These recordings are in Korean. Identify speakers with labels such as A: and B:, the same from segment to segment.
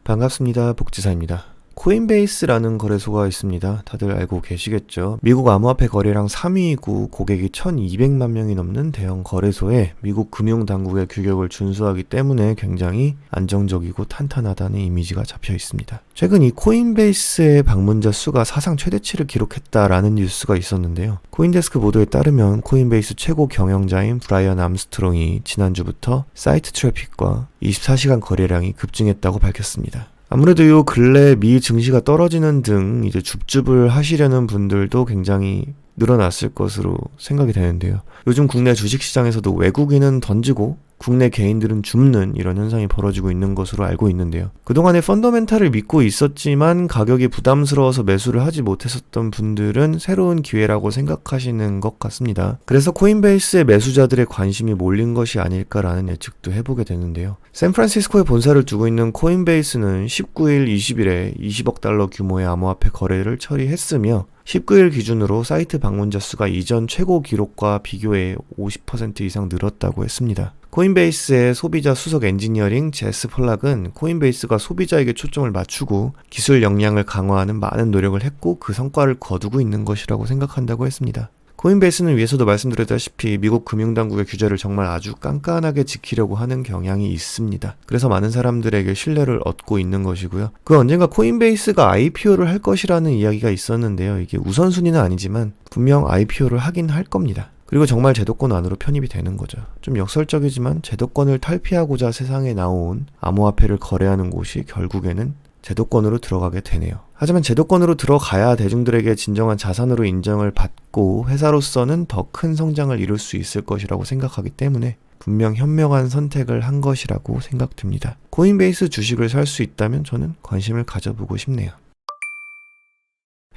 A: 반갑습니다. 복지사입니다. 코인베이스라는 거래소가 있습니다. 다들 알고 계시겠죠? 미국 암호화폐 거래량 3위이고 고객이 1200만 명이 넘는 대형 거래소에 미국 금융당국의 규격을 준수하기 때문에 굉장히 안정적이고 탄탄하다는 이미지가 잡혀 있습니다. 최근 이 코인베이스의 방문자 수가 사상 최대치를 기록했다라는 뉴스가 있었는데요. 코인데스크 보도에 따르면 코인베이스 최고 경영자인 브라이언 암스트롱이 지난주부터 사이트 트래픽과 24시간 거래량이 급증했다고 밝혔습니다. 아무래도 요 근래 미 증시가 떨어지는 등 이제 줍줍을 하시려는 분들도 굉장히 늘어났을 것으로 생각이 되는데요. 요즘 국내 주식시장에서도 외국인은 던지고 국내 개인들은 줍는 이런 현상이 벌어지고 있는 것으로 알고 있는데요. 그동안에 펀더멘탈을 믿고 있었지만 가격이 부담스러워서 매수를 하지 못했었던 분들은 새로운 기회라고 생각하시는 것 같습니다. 그래서 코인베이스의 매수자들의 관심이 몰린 것이 아닐까라는 예측도 해보게 되는데요. 샌프란시스코에 본사를 두고 있는 코인베이스는 19일, 20일에 20억 달러 규모의 암호화폐 거래를 처리했으며 19일 기준으로 사이트 방문자 수가 이전 최고 기록과 비교해 50% 이상 늘었다고 했습니다. 코인베이스의 소비자 수석 엔지니어링 제스 폴락은 코인베이스가 소비자에게 초점을 맞추고 기술 역량을 강화하는 많은 노력을 했고 그 성과를 거두고 있는 것이라고 생각한다고 했습니다. 코인베이스는 위에서도 말씀드렸다시피 미국 금융당국의 규제를 정말 아주 깐깐하게 지키려고 하는 경향이 있습니다. 그래서 많은 사람들에게 신뢰를 얻고 있는 것이고요. 그 언젠가 코인베이스가 IPO를 할 것이라는 이야기가 있었는데요. 이게 우선순위는 아니지만 분명 IPO를 하긴 할 겁니다. 그리고 정말 제도권 안으로 편입이 되는 거죠. 좀 역설적이지만 제도권을 탈피하고자 세상에 나온 암호화폐를 거래하는 곳이 결국에는 제도권으로 들어가게 되네요. 하지만 제도권으로 들어가야 대중들에게 진정한 자산으로 인정을 받고 회사로서는 더 큰 성장을 이룰 수 있을 것이라고 생각하기 때문에 분명 현명한 선택을 한 것이라고 생각됩니다. 코인베이스 주식을 살 수 있다면 저는 관심을 가져보고 싶네요.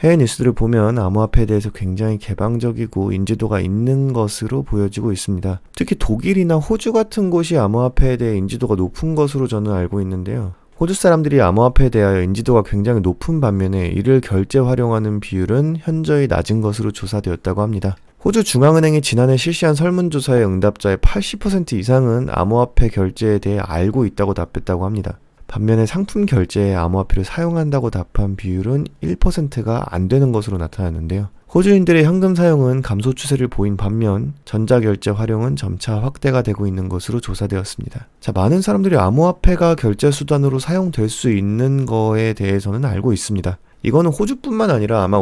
A: 해외 뉴스들을 보면 암호화폐에 대해서 굉장히 개방적이고 인지도가 있는 것으로 보여지고 있습니다. 특히 독일이나 호주 같은 곳이 암호화폐에 대해 인지도가 높은 것으로 저는 알고 있는데요. 호주 사람들이 암호화폐에 대하여 인지도가 굉장히 높은 반면에 이를 결제 활용하는 비율은 현저히 낮은 것으로 조사되었다고 합니다. 호주 중앙은행이 지난해 실시한 설문조사의 응답자의 80% 이상은 암호화폐 결제에 대해 알고 있다고 답했다고 합니다. 반면에 상품 결제에 암호화폐를 사용한다고 답한 비율은 1%가 안 되는 것으로 나타났는데요. 호주인들의 현금 사용은 감소 추세를 보인 반면 전자결제 활용은 점차 확대가 되고 있는 것으로 조사되었습니다. 자, 많은 사람들이 암호화폐가 결제 수단으로 사용될 수 있는 거에 대해서는 알고 있습니다. 이거는 호주뿐만 아니라 아마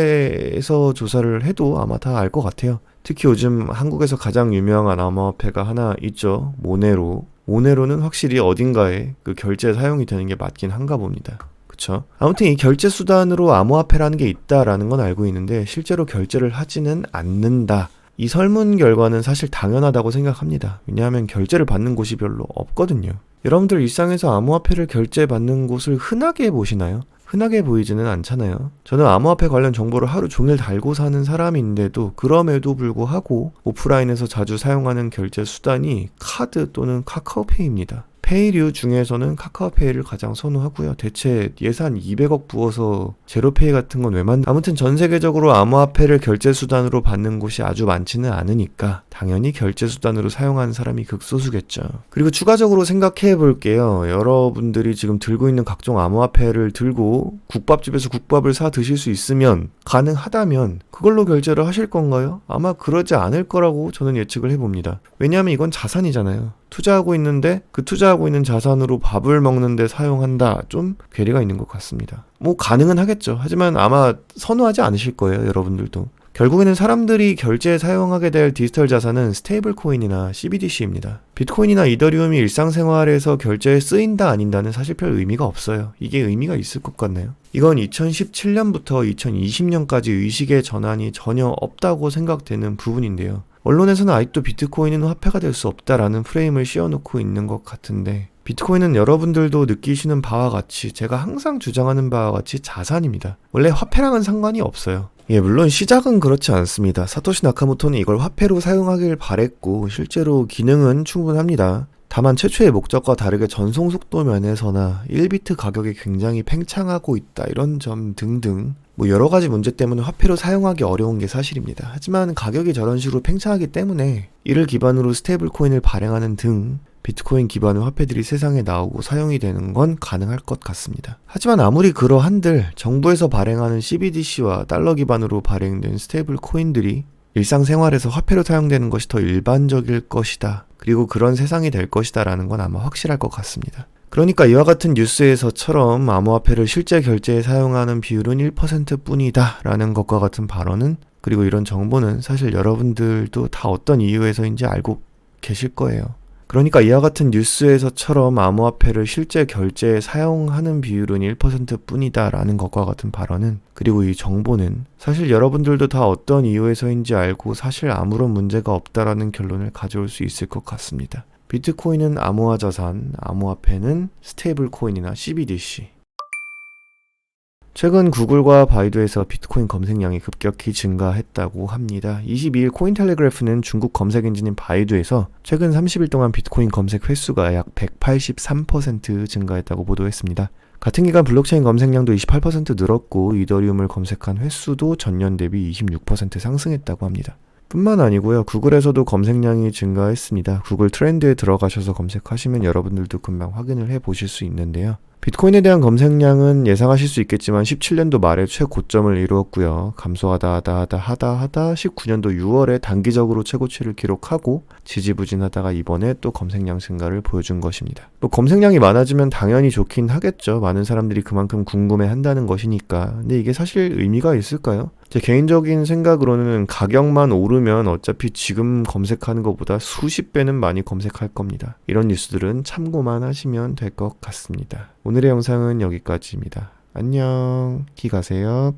A: 우리나라에서 조사를 해도 아마 다 알 것 같아요. 특히 요즘 한국에서 가장 유명한 암호화폐가 하나 있죠. 모네로. 모네로는 확실히 어딘가에 그 결제 사용이 되는 게 맞긴 한가 봅니다. 그쵸? 아무튼 이 결제 수단으로 암호화폐라는 게 있다라는 건 알고 있는데 실제로 결제를 하지는 않는다. 이 설문 결과는 사실 당연하다고 생각합니다. 왜냐하면 결제를 받는 곳이 별로 없거든요. 여러분들 일상에서 암호화폐를 결제받는 곳을 흔하게 보시나요? 흔하게 보이지는 않잖아요. 저는 암호화폐 관련 정보를 하루 종일 달고 사는 사람인데도 그럼에도 불구하고 오프라인에서 자주 사용하는 결제 수단이 카드 또는 카카오페이입니다. 페이류 중에서는 카카오페이를 가장 선호하고요. 대체 예산 200억 부어서 제로페이 같은 건 왜 아무튼 전 세계적으로 암호화폐를 결제 수단으로 받는 곳이 아주 많지는 않으니까 당연히 결제 수단으로 사용하는 사람이 극소수겠죠. 그리고 추가적으로 생각해 볼게요. 여러분들이 지금 들고 있는 각종 암호화폐를 들고 국밥집에서 국밥을 사 드실 수 있으면 가능하다면 그걸로 결제를 하실 건가요? 아마 그러지 않을 거라고 저는 예측을 해봅니다. 왜냐하면 이건 자산이잖아요. 투자하고 있는데 그 투자하고 있는 자산으로 밥을 먹는데 사용한다. 좀 괴리가 있는 것 같습니다. 뭐 가능은 하겠죠. 하지만 아마 선호하지 않으실 거예요. 여러분들도. 결국에는 사람들이 결제에 사용하게 될 디지털 자산은 스테이블 코인이나 CBDC입니다. 비트코인이나 이더리움이 일상생활에서 결제에 쓰인다 아닌다는 사실 별 의미가 없어요. 이게 의미가 있을 것 같나요? 이건 2017년부터 2020년까지 의식의 전환이 전혀 없다고 생각되는 부분인데요. 언론에서는 아직도 비트코인은 화폐가 될 수 없다라는 프레임을 씌워놓고 있는 것 같은데 비트코인은 여러분들도 느끼시는 바와 같이 제가 항상 주장하는 바와 같이 자산입니다. 원래 화폐랑은 상관이 없어요. 예, 물론 시작은 그렇지 않습니다. 사토시 나카모토는 이걸 화폐로 사용하길 바랬고 실제로 기능은 충분합니다. 다만 최초의 목적과 다르게 전송 속도 면에서나 1비트 가격이 굉장히 팽창하고 있다 이런 점 등등 뭐 여러 가지 문제 때문에 화폐로 사용하기 어려운 게 사실입니다. 하지만 가격이 저런 식으로 팽창하기 때문에 이를 기반으로 스테이블 코인을 발행하는 등 비트코인 기반의 화폐들이 세상에 나오고 사용이 되는 건 가능할 것 같습니다. 하지만 아무리 그러한들 정부에서 발행하는 CBDC와 달러 기반으로 발행된 스테이블 코인들이 일상생활에서 화폐로 사용되는 것이 더 일반적일 것이다. 그리고 그런 세상이 될 것이다 라는 건 아마 확실할 것 같습니다. 그러니까 이와 같은 뉴스에서처럼 암호화폐를 실제 결제에 사용하는 비율은 1% 뿐이다 라는 것과 같은 발언은, 그리고 이런 정보는 사실 여러분들도 다 어떤 이유에서인지 알고 계실 거예요. 그러니까 이와 같은 뉴스에서처럼 암호화폐를 실제 결제에 사용하는 비율은 1% 뿐이다 라는 것과 같은 발언은, 그리고 이 정보는 사실 여러분들도 다 어떤 이유에서인지 알고 사실 아무런 문제가 없다라는 결론을 가져올 수 있을 것 같습니다. 비트코인은 암호화 자산, 암호화폐는 스테이블 코인이나 CBDC. 최근 구글과 바이두에서 비트코인 검색량이 급격히 증가했다고 합니다. 22일 코인텔레그래프는 중국 검색 엔진인 바이두에서 최근 30일 동안 비트코인 검색 횟수가 약 183% 증가했다고 보도했습니다. 같은 기간 블록체인 검색량도 28% 늘었고 이더리움을 검색한 횟수도 전년 대비 26% 상승했다고 합니다. 뿐만 아니고요. 구글에서도 검색량이 증가했습니다. 구글 트렌드에 들어가셔서 검색하시면 여러분들도 금방 확인을 해보실 수 있는데요. 비트코인에 대한 검색량은 예상하실 수 있겠지만 17년도 말에 최고점을 이루었고요. 감소하다 19년도 6월에 단기적으로 최고치를 기록하고 지지부진하다가 이번에 또 검색량 증가를 보여준 것입니다. 뭐 검색량이 많아지면 당연히 좋긴 하겠죠. 많은 사람들이 그만큼 궁금해한다는 것이니까. 근데 이게 사실 의미가 있을까요? 제 개인적인 생각으로는 가격만 오르면 어차피 지금 검색하는 것보다 수십 배는 많이 검색할 겁니다. 이런 뉴스들은 참고만 하시면 될 것 같습니다. 오늘의 영상은 여기까지입니다. 안녕, 기 가세요.